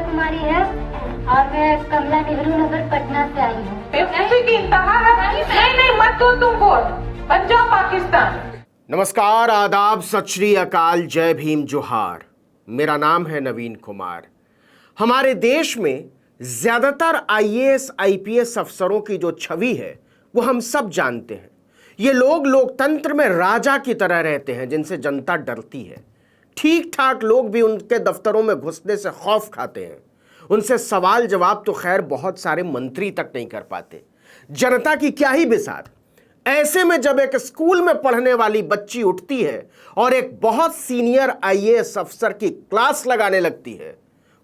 कुमारी है और मैं कमला नेहरू नगर पटना से आई हूँ। की इंतहा है। नहीं मत दो तुम वोट, बन जाओ पाकिस्तान। नमस्कार, आदाब, सत श्री अकाल, जय भीम, जोहार। मेरा नाम है नवीन कुमार। हमारे देश में ज्यादातर आईएएस आईपीएस अफसरों की जो छवि है वो हम सब जानते हैं। ये लोग लोकतंत्र में राजा की तरह रहते हैं जिनसे जनता डरती है। ठीक ठाक लोग भी उनके दफ्तरों में घुसने से खौफ खाते हैं। उनसे सवाल जवाब तो खैर बहुत सारे मंत्री तक नहीं कर पाते। जनता की क्या ही बिसात। ऐसे में जब एक स्कूल में पढ़ने वाली बच्ची उठती है और एक बहुत सीनियर आईएएस अफसर की क्लास लगाने लगती है,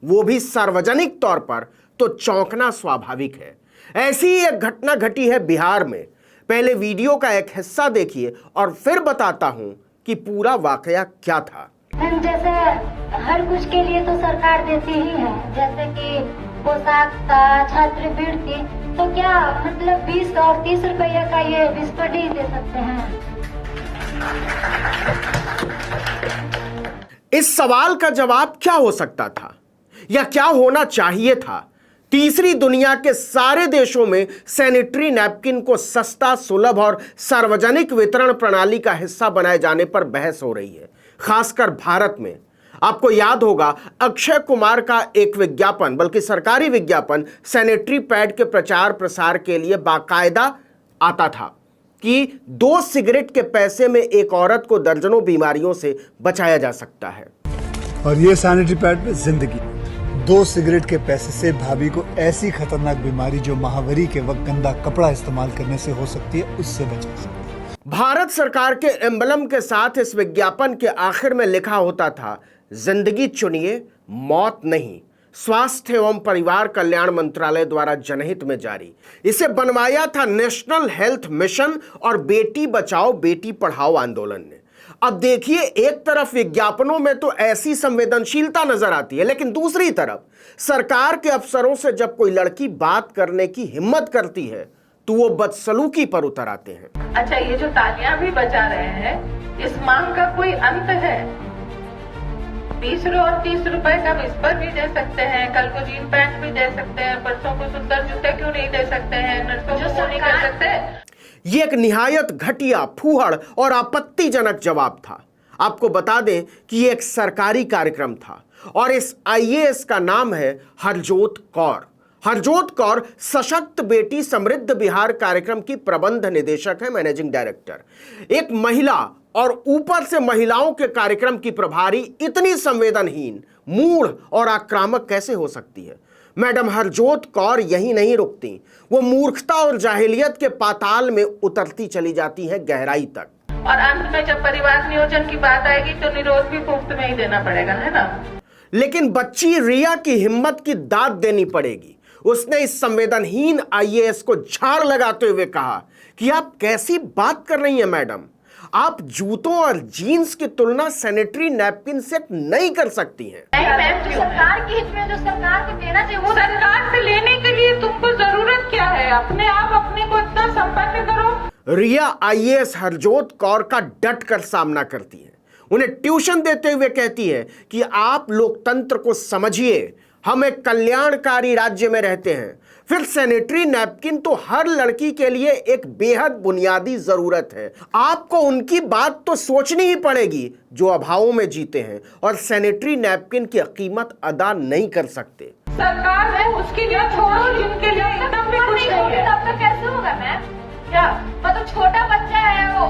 वो भी सार्वजनिक तौर पर, तो चौंकना स्वाभाविक है। ऐसी ही एक घटना घटी है बिहार में। पहले वीडियो का एक हिस्सा देखिए और फिर बताता हूं कि पूरा वाकया क्या था। जैसे हर कुछ के लिए तो सरकार देती ही है, जैसे कि पोशाक का, छात्रवृत्ति, तो क्या मतलब 20 और 30 रुपया का ये बिस्कुट ही दे सकते हैं? इस सवाल का जवाब क्या हो सकता था या क्या होना चाहिए था? तीसरी दुनिया के सारे देशों में सैनिटरी नैपकिन को सस्ता, सुलभ और सार्वजनिक वितरण प्रणाली का हिस्सा बनाए जाने पर बहस हो रही है, खासकर भारत में। आपको याद होगा अक्षय कुमार का एक विज्ञापन, बल्कि सरकारी विज्ञापन, सैनिटरी पैड के प्रचार प्रसार के लिए बाकायदा आता था कि 2 सिगरेट के पैसे में एक औरत को दर्जनों बीमारियों से बचाया जा सकता है। और ये सैनिटरी पैड में जिंदगी, 2 सिगरेट के पैसे से भाभी को ऐसी खतरनाक बीमारी जो महावरी के वक्त गंदा कपड़ा इस्तेमाल करने से हो सकती है, उससे बचा सकती है। भारत सरकार के एम्बलम के साथ इस विज्ञापन के आखिर में लिखा होता था, जिंदगी चुनिए, मौत नहीं। स्वास्थ्य एवं परिवार कल्याण मंत्रालय द्वारा जनहित में जारी। इसे बनवाया था नेशनल हेल्थ मिशन और बेटी बचाओ बेटी पढ़ाओ आंदोलन ने। अब देखिए, एक तरफ विज्ञापनों में तो ऐसी संवेदनशीलता नजर आती है, लेकिन दूसरी तरफ सरकार के अफसरों से जब कोई लड़की बात करने की हिम्मत करती है तो वो बदसलूकी पर उतर आते हैं। अच्छा, ये जो तालियां भी बजा रहे हैं, इस मांग का कोई अंत है? 20 और 30 रुपए का बिस्तर भी दे सकते हैं, कल को जीन पैंट भी दे सकते हैं, परसों को सुंदर जूते क्यों नहीं दे सकते हैं, नर्सों को नहीं कर सकते? ये एक निहायत घटिया, फूहड़ और आपत्तिजनक जवाब था। आपको बता दें कि ये एक सरकारी कार्यक्रम था और इस आईएएस का नाम है हरजोत कौर। हरजोत कौर सशक्त बेटी समृद्ध बिहार कार्यक्रम की प्रबंध निदेशक है, मैनेजिंग डायरेक्टर। एक महिला और ऊपर से महिलाओं के कार्यक्रम की प्रभारी इतनी संवेदनहीन, मूढ़ और आक्रामक कैसे हो सकती है? मैडम हरजोत कौर यहीं नहीं रुकती, वो मूर्खता और जाहिलियत के पाताल में उतरती चली जाती है, गहराई तक। और अंत में जब परिवार नियोजन की बात आएगी तो निरोध भी मुफ्त में ही देना पड़ेगा, है ना? लेकिन बच्ची रिया की हिम्मत की दाद देनी पड़ेगी। उसने इस संवेदनहीन आईएएस को झाड़ लगाते हुए कहा कि आप कैसी बात कर रही हैं मैडम, आप जूतों और जीन्स की तुलना सैनिटरी नैपकिन से नहीं कर सकती हैं। जो सरकार के हित में, जो सरकार को देना चाहिए, वो सरकार से लेने के लिए तुमको जरूरत क्या है? अपने आप अपने को इतना संपन्न करो। रिया आईएएस हरजोत कौर का डट कर सामना करती है। उन्हें ट्यूशन देते हुए कहती है कि आप लोकतंत्र को समझिए, हम एक कल्याणकारी राज्य में रहते हैं। फिर सैनिटरी नैपकिन तो हर लड़की के लिए एक बेहद बुनियादी जरूरत है। आपको उनकी बात तो सोचनी ही पड़ेगी जो अभावों में जीते हैं और सैनिटरी नैपकिन की कीमत अदा नहीं कर सकते। सरकार है, उसके लिए छोड़ो, जिनके लिए एकदम भी कुछ नहीं है। तब तो कैसे होगा मैम? क्या मतलब छोटा बच्चा है वो,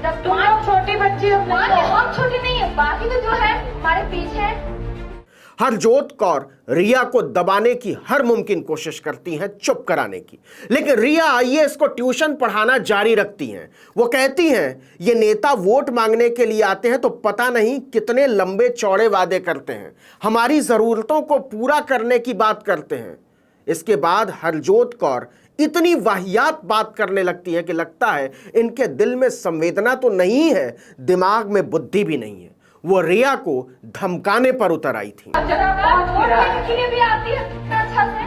जब तुम लोग छोटी बच्ची हो, हम छोटी नहीं है, बाकी तो जो है हमारे पीछे है। हरजोत कौर रिया को दबाने की हर मुमकिन कोशिश करती हैं, चुप कराने की, लेकिन रिया आईएएस को ट्यूशन पढ़ाना जारी रखती हैं। वो कहती हैं, ये नेता वोट मांगने के लिए आते हैं तो पता नहीं कितने लंबे चौड़े वादे करते हैं, हमारी जरूरतों को पूरा करने की बात करते हैं। इसके बाद हरजोत कौर इतनी वाहियात बात करने लगती है कि लगता है इनके दिल में संवेदना तो नहीं है, दिमाग में बुद्धि भी नहीं है। वो रिया को धमकाने पर उतर आई थी। वोट लेने के लिए भी आती है अच्छा से?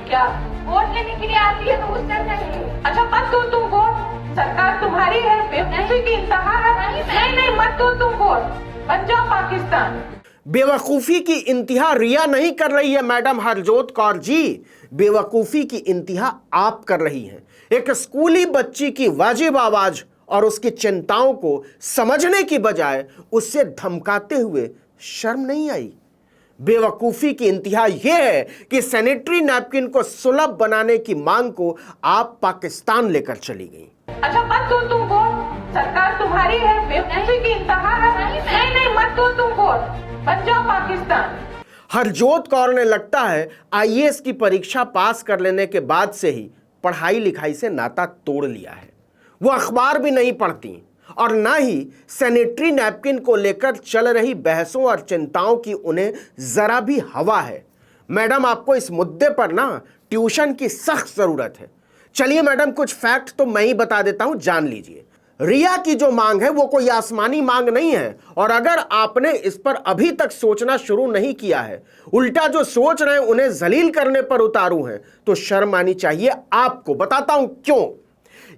क्या वोट लेने के लिए आती है तो उससे नहीं? अच्छा, मत दो तुम वोट, सरकार तुम्हारी है, बेवकूफी की इंतहा है। नहीं मत दो तुम वोट, बन जाओ पाकिस्तान। बेवकूफ़ी की इंतहा रिया नहीं कर रही है मैडम हरजोत कौर जी, बेवकूफ़ी की इंतहा आप कर रही हैं। एक स्कूली बच्ची की वाजिब आवाज़ और उसकी चिंताओं को समझने की बजाय उससे धमकाते हुए शर्म नहीं आई। बेवकूफ़ी की इंतहा यह है कि सैनिटरी नैपकिन को सुलभ बनाने की मांग को आप पाकिस्तान लेकर चली गई। अच्छा मत दो तुम वोट, सरकार तुम्हारी है, बेवकूफी की इंतहा है। नहीं मत दो तुम वोट, बन जाओ पाकिस्तान। हरजोत कौर ने लगता है आईएएस की परीक्षा पास कर लेने के बाद से ही पढ़ाई लिखाई से नाता तोड़ लिया है। वो अखबार भी नहीं पढ़ती और ना ही सैनिटरी नैपकिन को लेकर चल रही बहसों और चिंताओं की उन्हें जरा भी हवा है। मैडम आपको इस मुद्दे पर ना ट्यूशन की सख्त जरूरत है। चलिए मैडम कुछ फैक्ट तो मैं ही बता देता हूं, जान लीजिए। रिया की जो मांग है वो कोई आसमानी मांग नहीं है, और अगर आपने इस पर अभी तक सोचना शुरू नहीं किया है, उल्टा जो सोच रहे हैं उन्हें जलील करने पर उतारू हैं, तो शर्म आनी चाहिए आपको। बताता हूं क्यों।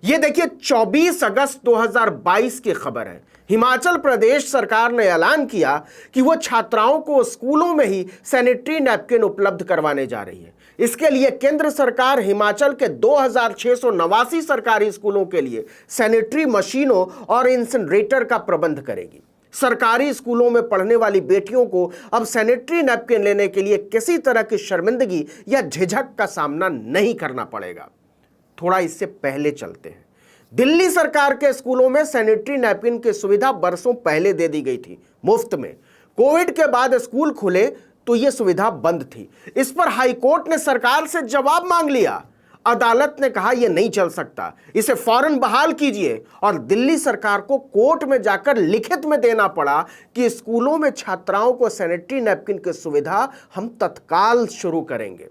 ये देखिए 24 अगस्त 2022 की खबर है। हिमाचल प्रदेश सरकार ने ऐलान किया कि वो छात्राओं को स्कूलों में ही सैनिटरी नैपकिन उपलब्ध करवाने जा रही है। इसके लिए केंद्र सरकार हिमाचल के 2689 सरकारी स्कूलों के लिए सैनिटरी मशीनों और इंसिनरेटर का प्रबंध करेगी। सरकारी स्कूलों में पढ़ने वाली बेटियों को अब सैनिटरी नैपकिन लेने के लिए किसी तरह की शर्मिंदगी या झिझक का सामना नहीं करना पड़ेगा। थोड़ा इससे पहले चलते हैं। दिल्ली सरकार के स्कूलों में सैनिटरी नैपकिन की सुविधा बरसों पहले दे दी गई थी, मुफ्त में। कोविड के बाद स्कूल खुले तो यह सुविधा बंद थी। इस पर हाईकोर्ट ने सरकार से जवाब मांग लिया। अदालत ने कहा यह नहीं चल सकता, इसे फौरन बहाल कीजिए, और दिल्ली सरकार को कोर्ट में जाकर लिखित में देना पड़ा कि स्कूलों में छात्राओं को सैनिटरी नैपकिन की सुविधा हम तत्काल शुरू करेंगे।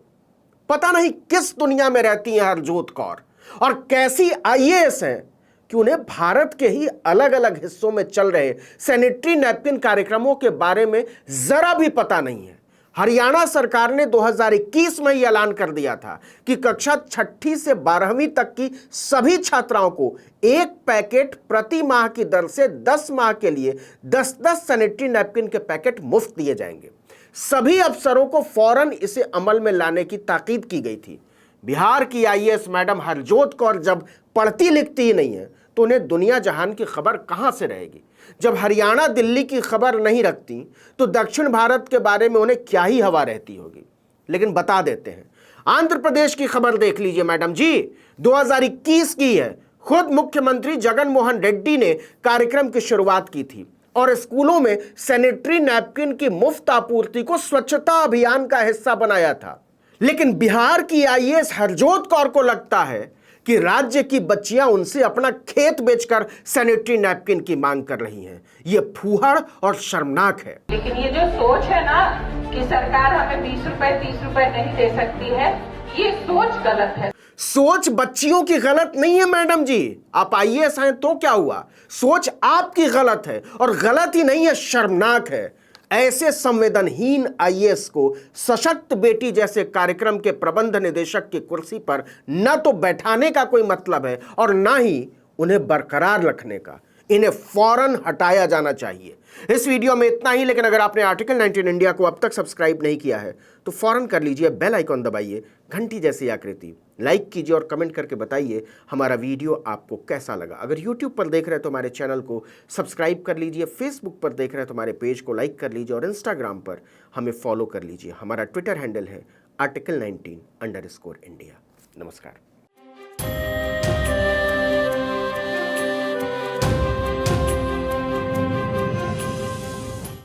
पता नहीं किस दुनिया में रहती हैं हरजोत कौर और कैसी आईएएस हैं कि उन्हें भारत के ही अलग अलग हिस्सों में चल रहे सैनिटरी नैपकिन कार्यक्रमों के बारे में जरा भी पता नहीं है। हरियाणा सरकार ने 2021 में ही ऐलान कर दिया था कि कक्षा 6ठी से 12वीं तक की सभी छात्राओं को एक पैकेट प्रति माह की दर से 10 माह के लिए 10-10 सैनिटरी नैपकिन के पैकेट मुफ्त दिए जाएंगे। सभी अफसरों को फौरन इसे अमल में लाने की ताकीद की गई थी। बिहार की आईएएस मैडम हरजोत कौर जब पढ़ती लिखती ही नहीं है तो उन्हें दुनिया जहान की खबर कहां से रहेगी। जब हरियाणा दिल्ली की खबर नहीं रखती तो दक्षिण भारत के बारे में उन्हें क्या ही हवा रहती होगी। लेकिन बता देते हैं, आंध्र प्रदेश की खबर देख लीजिए मैडम जी, 2021 की है। खुद मुख्यमंत्री जगन मोहन रेड्डी ने कार्यक्रम की शुरुआत की थी और स्कूलों में सैनिटरी नैपकिन की मुफ्त आपूर्ति को स्वच्छता अभियान का हिस्सा बनाया था। लेकिन बिहार की आईएएस हरजोत कौर को लगता है कि राज्य की बच्चियां उनसे अपना खेत बेचकर सैनिटरी नैपकिन की मांग कर रही हैं। ये फूहड़ और शर्मनाक है। लेकिन ये जो सोच है ना कि सरकार हमें 20 रुपए 30 रुपए नहीं दे सकती है, ये सोच गलत है। सोच बच्चियों की गलत नहीं है मैडम जी, आप आईएएस हैं तो क्या हुआ, सोच आपकी गलत है, और गलत ही नहीं है, शर्मनाक है। ऐसे संवेदनहीन आईएएस को सशक्त बेटी जैसे कार्यक्रम के प्रबंध निदेशक की कुर्सी पर न तो बैठाने का कोई मतलब है और न ही उन्हें बरकरार रखने का। इन्हें फौरन हटाया जाना चाहिए। इस वीडियो में इतना ही, लेकिन अगर आपने आर्टिकल 19 इंडिया को अब तक सब्सक्राइब नहीं किया है तो फौरन कर लीजिए, बेल आइकॉन दबाइए, घंटी जैसी आकृति, लाइक कीजिए और कमेंट करके बताइए हमारा वीडियो आपको कैसा लगा। अगर यूट्यूब पर देख रहे हैं तो हमारे चैनल को सब्सक्राइब कर लीजिए, फेसबुक पर देख रहे हैं तो हमारे पेज को लाइक कर लीजिए और इंस्टाग्राम पर हमें फॉलो कर लीजिए। हमारा ट्विटर हैंडल है article19_India। नमस्कार।